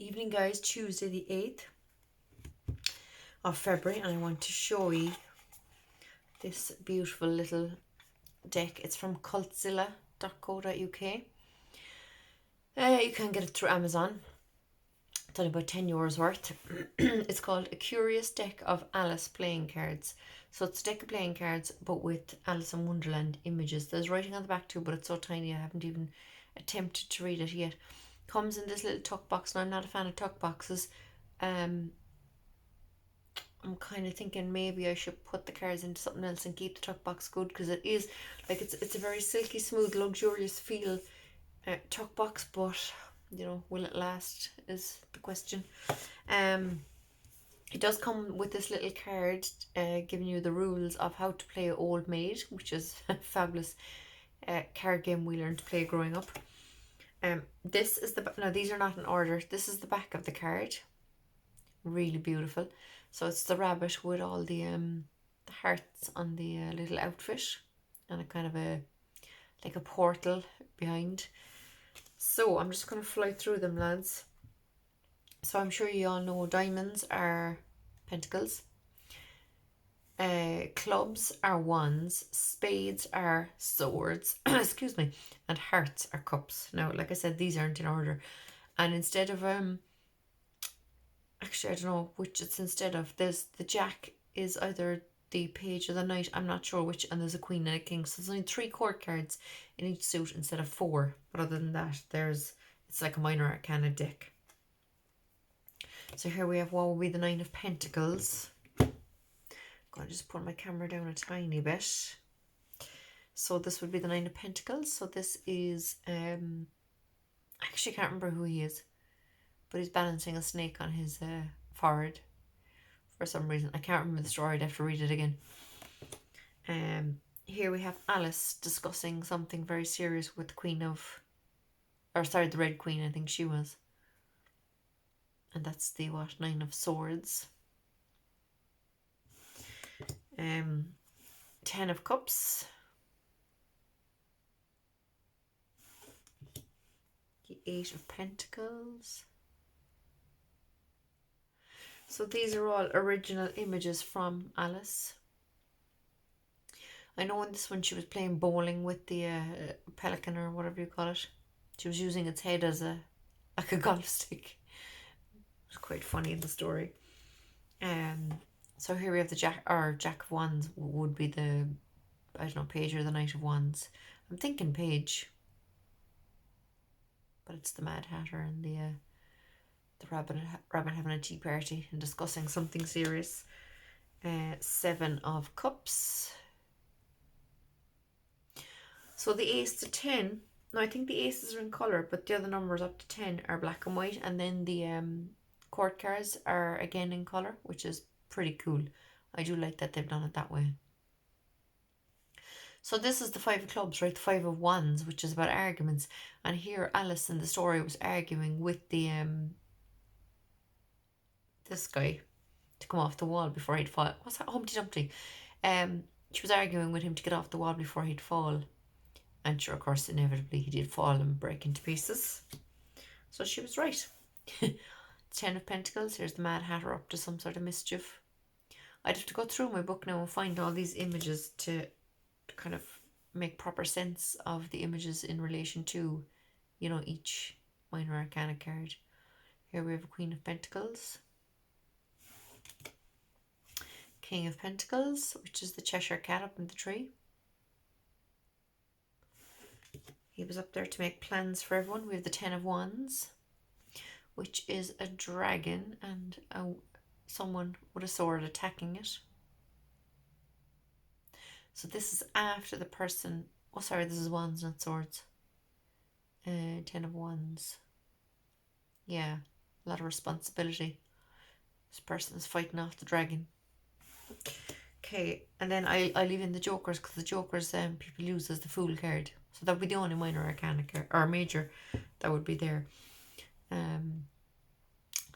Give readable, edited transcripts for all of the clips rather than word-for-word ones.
Evening, guys. Tuesday the 8th of February, and I want to show you this beautiful little deck. It's from Cultzilla.co.uk. You can get it through Amazon. It's only about €10 worth. It's called A Curious Deck of Alice Playing Cards. So it's a deck of playing cards, but with Alice in Wonderland images. There's writing on the back too, but it's so tiny I haven't even attempted to read it yet. Comes in this little tuck box. Now, I'm not a fan of tuck boxes. I'm kind of thinking maybe I should put the cards into something else and keep the tuck box good, because it is like it's a very silky smooth luxurious feel tuck box, but you know, will it last is the question. It does come with this little card giving you the rules of how to play Old Maid, which is a fabulous card game we learned to play growing up. This is now these are not in order. This is the back of the card. Really beautiful. So it's the rabbit with all the hearts on the little outfit, and a kind of like a portal behind. So I'm just going to fly through them, lads. So I'm sure you all know diamonds are pentacles, clubs are wands, spades are swords, excuse me, and hearts are cups. Now, like I said, these aren't in order, and instead of actually I don't know which it's instead of. There's the jack is either the page or the knight, I'm not sure which, and there's a queen and a king. So there's only 3 court cards in each suit instead of 4. But other than that, it's like a minor arcana deck. So here we have what will be the 9 of Pentacles. I'm going to just put my camera down a tiny bit. So this would be the 9 of Pentacles. So this is actually can't remember who he is, but he's balancing a snake on his forehead for some reason. I can't remember the story. I'd have to read it again. Here we have Alice discussing something very serious with the the Red Queen, I think she was. And that's the 9 of Swords. 10 of Cups. The 8 of Pentacles. So these are all original images from Alice. I know in this one she was playing bowling with the pelican, or whatever you call it. She was using its head as like a golf stick. It was quite funny in the story. So here we have the Jack of Wands would be the, I don't know, page or the Knight of Wands. I'm thinking page, but it's the Mad Hatter and the rabbit having a tea party and discussing something serious. 7 of Cups. So the ace to 10. Now I think the aces are in colour, but the other numbers up to 10 are black and white, and then the court cards are again in colour, which is pretty cool. I do like that they've done it that way. So this is the 5 of Clubs, right? The 5 of Wands, which is about arguments. And here Alice in the story was arguing with the this guy to come off the wall before he'd fall. What's that? Humpty Dumpty. She was arguing with him to get off the wall before he'd fall. And sure, of course, inevitably he did fall and break into pieces. So she was right. 10 of Pentacles. Here's the Mad Hatter up to some sort of mischief. I'd have to go through my book now and find all these images to kind of make proper sense of the images in relation to, you know, each minor arcana card. Here we have a Queen of Pentacles. King of Pentacles, which is the Cheshire Cat up in the tree. He was up there to make plans for everyone. We have the 10 of Wands, which is a dragon and someone with a sword attacking it. So this is after the person... Oh, sorry, this is wands, not swords. 10 of Wands. Yeah, a lot of responsibility. This person is fighting off the dragon. Okay, and then I leave in the jokers, because the jokers people use as the Fool card. So that would be the only minor arcana card, or major, that would be there.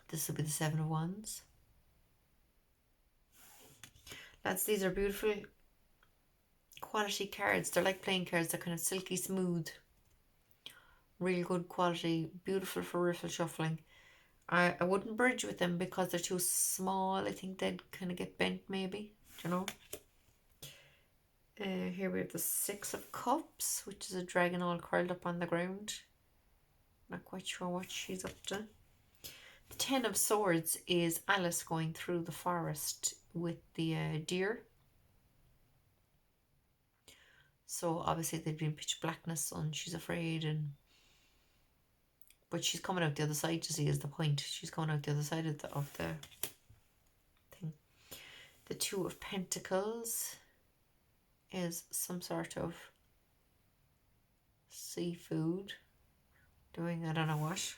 This would be the 7 of Wands. Lads, these are beautiful quality cards. They're like playing cards. They're kind of silky smooth. Real good quality. Beautiful for riffle shuffling. I wouldn't bridge with them because they're too small. I think they'd kind of get bent maybe, you know. Here we have the Six of Cups, which is a dragon all curled up on the ground. Not quite sure what she's up to. The Ten of Swords is Alice going through the forest with the deer. So obviously they'd be in pitch blackness and she's afraid, but she's coming out the other side, to see, is the point. She's coming out the other side of the thing. The Two of Pentacles is some sort of seafood doing I don't know what.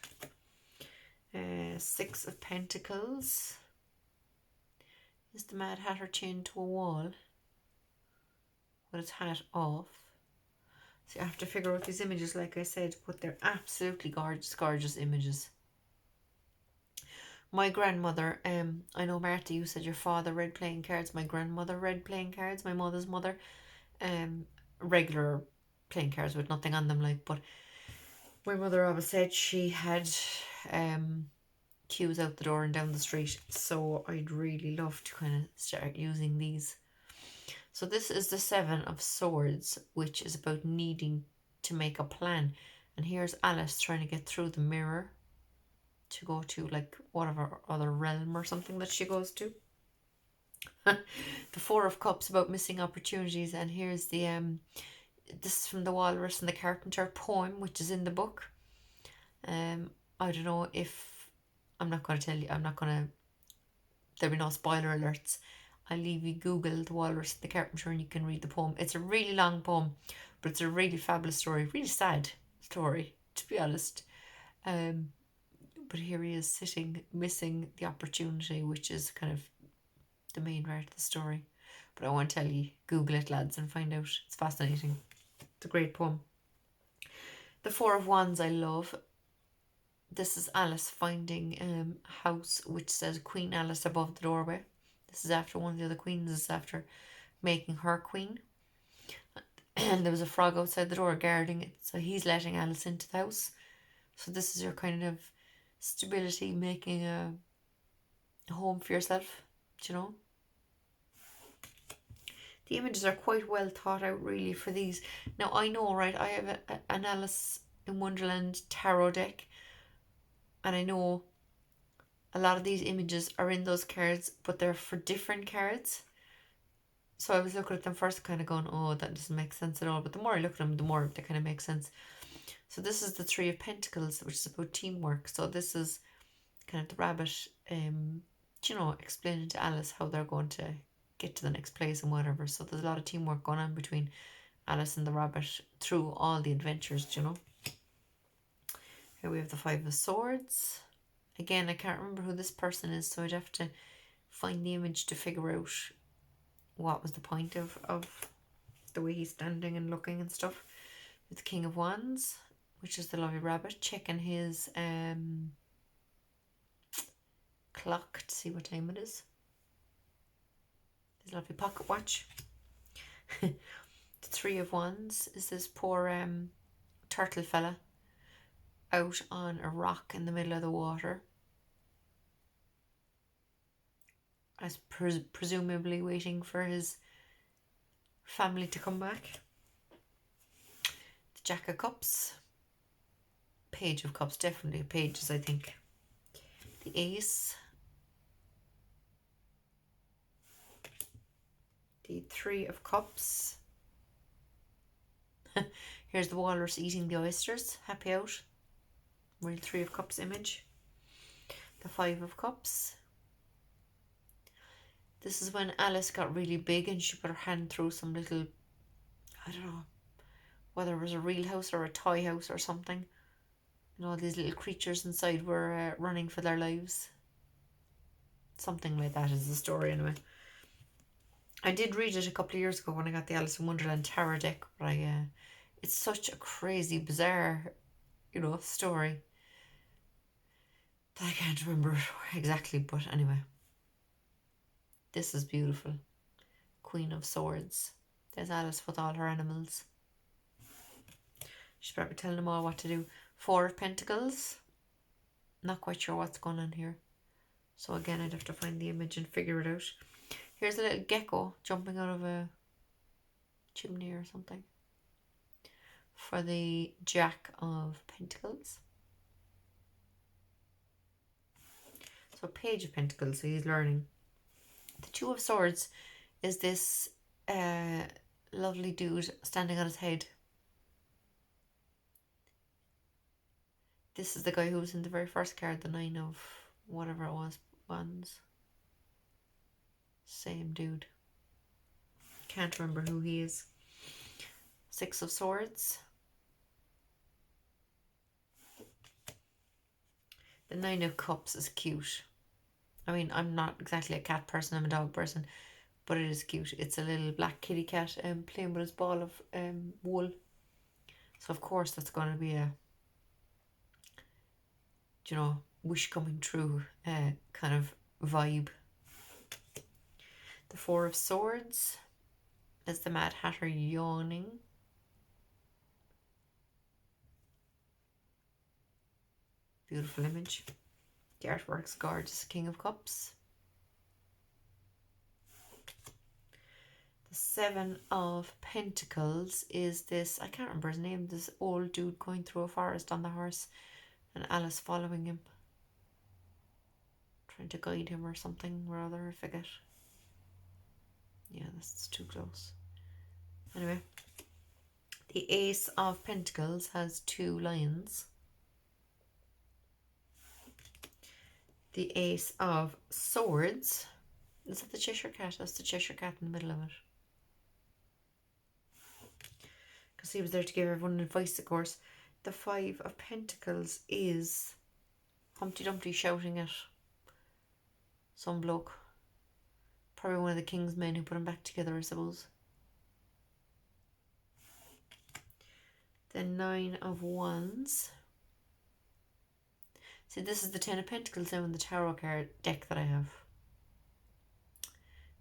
Six of Pentacles is the Mad Hatter chained to a wall with his hat off. So you have to figure out these images, like I said, but they're absolutely gorgeous, gorgeous images. My grandmother, I know, Martha, you said your father read playing cards. My grandmother read playing cards, my mother's mother. Regular playing cards with nothing on them, like, but my mother always said she had queues out the door and down the street, so I'd really love to kind of start using these. So this is the Seven of Swords, which is about needing to make a plan. And here's Alice trying to get through the mirror to go to like whatever other realm or something that she goes to. The Four of Cups, about missing opportunities. And here's the this is from the Walrus and the Carpenter poem, which is in the book. I don't know if I'm not going to tell you. There'll be no spoiler alerts. I'll leave you Google the Walrus and the Carpenter and you can read the poem. It's a really long poem, but it's a really fabulous story. Really sad story, to be honest. But here he is sitting, missing the opportunity, which is kind of the main part of the story. But I won't tell you. Google it, lads, and find out. It's fascinating. It's a great poem. The Four of Wands I love. This is Alice finding a house which says Queen Alice above the doorway. This is after one of the other queens is after making her queen. And there was a frog outside the door guarding it. So he's letting Alice into the house. So this is your kind of stability, making a home for yourself, you know. The images are quite well thought out, really, for these. Now, I know, right, I have an Alice in Wonderland tarot deck. And I know a lot of these images are in those cards, but they're for different cards. So I was looking at them first kind of going, oh, that doesn't make sense at all. But the more I look at them, the more they kind of make sense. So this is the Three of Pentacles, which is about teamwork. So this is kind of the rabbit, you know, explaining to Alice how they're going to get to the next place and whatever. So there's a lot of teamwork going on between Alice and the rabbit through all the adventures, you know. Here we have the Five of Swords. Again, I can't remember who this person is, so I'd have to find the image to figure out what was the point of the way he's standing and looking and stuff. With the King of Wands, which is the lovely rabbit, checking his clock to see what time it is. His lovely pocket watch. The Three of Wands is this poor turtle fella out on a rock in the middle of the water, as presumably waiting for his family to come back. The Jack of Cups, Page of Cups, definitely pages, I think. The Ace, the Three of Cups. Here's the walrus eating the oysters, happy out. Real Three of Cups image. The Five of Cups. This is when Alice got really big and she put her hand through some little, I don't know whether it was a real house or a toy house or something. And all these little creatures inside were running for their lives. Something like that is the story anyway. I did read it a couple of years ago when I got the Alice in Wonderland tarot deck, but it's such a crazy, bizarre, you know, story that I can't remember exactly, but anyway. This is beautiful. Queen of Swords. There's Alice with all her animals. She's probably telling them all what to do. Four of Pentacles. Not quite sure what's going on here. So again, I'd have to find the image and figure it out. Here's a little gecko jumping out of a chimney or something. For the Jack of Pentacles. So Page of Pentacles, so he's learning. The Two of Swords is this lovely dude standing on his head. This is the guy who was in the very first card, the Nine of whatever it was, Wands. Same dude. Can't remember who he is. Six of Swords. The Nine of Cups is cute. I mean, I'm not exactly a cat person, I'm a dog person, but it is cute. It's a little black kitty cat playing with his ball of wool. So of course that's going to be a, you know, wish coming true kind of vibe. The Four of Swords is the Mad Hatter yawning. Beautiful image. The artwork's gorgeous. King of Cups. The Seven of Pentacles is this, I can't remember his name, this old dude going through a forest on the horse and Alice following him. Trying to guide him or something or other, I forget. Yeah, that's too close. Anyway, the Ace of Pentacles has two lions. The Ace of Swords, is that the Cheshire Cat? That's the Cheshire Cat in the middle of it. Because he was there to give everyone advice, of course. The Five of Pentacles is Humpty Dumpty shouting at some bloke. Probably one of the king's men who put him back together, I suppose. The Nine of Wands. See, this is the Ten of Pentacles now in the tarot card deck that I have.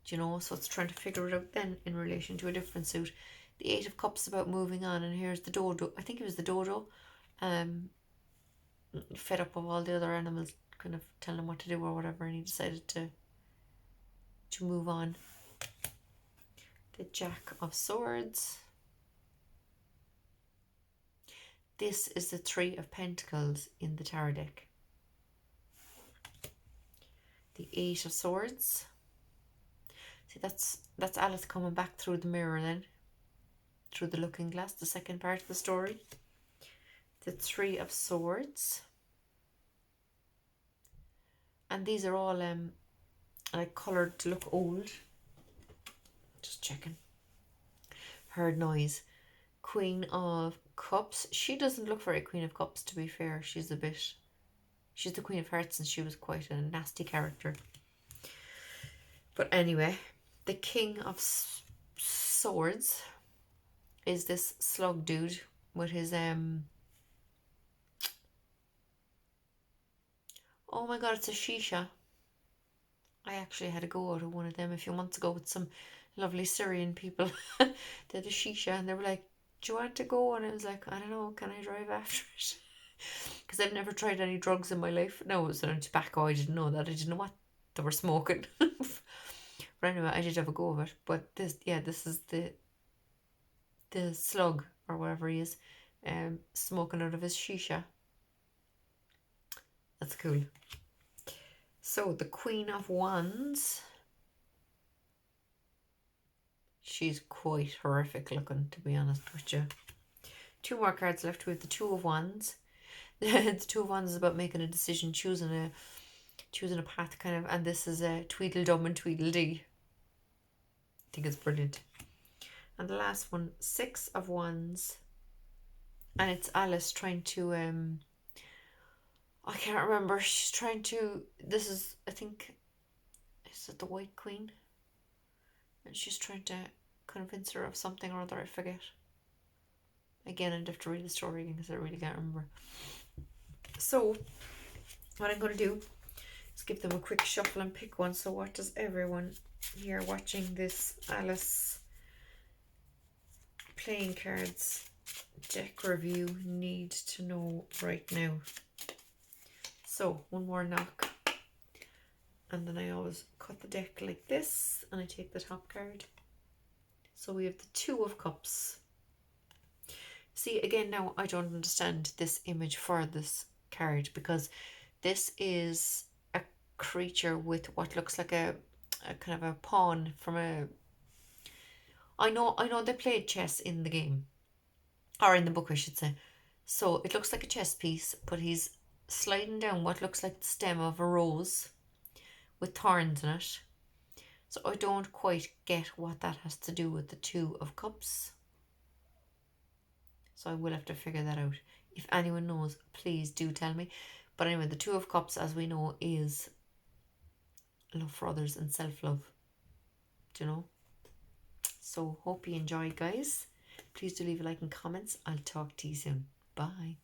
Do you know? So it's trying to figure it out then in relation to a different suit. The Eight of Cups about moving on, and here's the dodo. I think it was the dodo. Fed up of all the other animals kind of telling him what to do or whatever, and he decided to move on. The Jack of Swords. This is the Three of Pentacles in the tarot deck. The Eight of Swords. See, that's Alice coming back through the mirror then. Through the looking glass, the second part of the story. The Three of Swords. And these are all like coloured to look old. Just checking. Heard noise. Queen of Cups. She doesn't look very Queen of Cups, to be fair. She's the Queen of Hearts, and she was quite a nasty character. But anyway, the King of Swords is this slug dude with his oh my god, it's a shisha. I actually had a go out of one of them a few months ago with some lovely Syrian people. They had a shisha and they were like, do you want to go? And I was like, I don't know, can I drive after it? Because I've never tried any drugs in my life. No, it was no tobacco. I didn't know that. I didn't know what they were smoking. But anyway, I did have a go of it. But this is the slug or whatever he is, smoking out of his shisha. That's cool. So the Queen of Wands. She's quite horrific looking, to be honest with you. Two more cards left with the Two of Wands. The Two of Wands is about making a decision, choosing a path, kind of, and this is a Tweedledum and Tweedledee. I think it's brilliant. And the last one, Six of Wands, and it's Alice trying to I can't remember. She's trying to. This is, I think, is it the White Queen? And she's trying to convince her of something or other. I forget. Again, I'd have to read the story again because I really can't remember. So, what I'm going to do is give them a quick shuffle and pick one. So, what does everyone here watching this Alice playing cards deck review need to know right now? So one more knock, and then I always cut the deck like this, and I take the top card. So we have the Two of Cups. See, again, now I don't understand this image for this card, because this is a creature with what looks like a kind of a pawn from a... I know they played chess in the game, or in the book I should say. So it looks like a chess piece, but he's sliding down what looks like the stem of a rose with thorns in it. So I don't quite get what that has to do with the Two of Cups. So I will have to figure that out. If anyone knows, please do tell me. But anyway, the Two of Cups, as we know, is love for others and self-love. Do you know? So hope you enjoy, guys. Please do leave a like and comments. I'll talk to you soon. Bye.